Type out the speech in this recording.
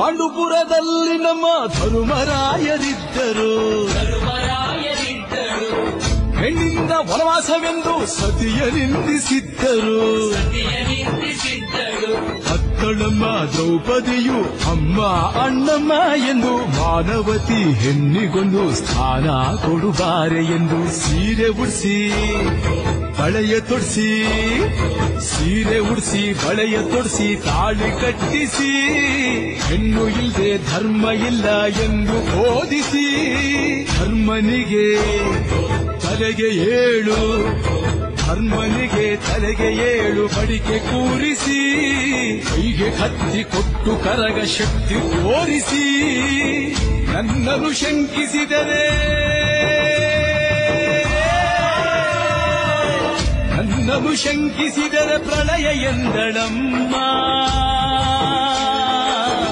ಪಾಂಡುಪುರದಲ್ಲಿ ನಮ್ಮ ಧರ್ಮರಾಯರಿದ್ದರು. ಹೆಣ್ಣಿಂದ ವನವಾಸವೆಂದು ಸತಿಯ ನಿಂದಿಸಿದ್ದರು. ಅತ್ತಳಮ್ಮ ದ್ರೌಪದಿಯು ಅಮ್ಮ ಅಣ್ಣಮ್ಮ ಎಂದು ಮಾನವತಿ ಹೆಣ್ಣಿಗೊಂದು ಸ್ಥಾನ ಕೊಡುಬಾರೆ ಎಂದು ಸೀರೆ ಉಡಿಸಿ ಬಳೆಯ ತೊಡಿಸಿ, ಸೀರೆ ಉಡಿಸಿ ಬಳೆಯ ತೊಡಿಸಿ ತಾಳಿ ಕಟ್ಟಿಸಿ, ಹೆಣ್ಣು ಇಲ್ಲದೆ ಧರ್ಮ ಇಲ್ಲ ಎಂದು ಬೋಧಿಸಿ, ಧರ್ಮನಿಗೆ ತಲೆಗೆ ಏಳು, ಧರ್ಮನಿಗೆ ತಲೆಗೆ ಏಳು ಬಡಿಕೆ ಕೂರಿಸಿ, ಕೈಗೆ ಕತ್ತಿ ಕೊಟ್ಟು ಕರಗ ಶಕ್ತಿ ತೋರಿಸಿ, ನನ್ನನ್ನು ಶಂಕಿಸಿದರೆ, ನನ್ನನ್ನು ಶಂಕಿಸಿದರೆ ಪ್ರಳಯ ಎಂದಳಮ್ಮ.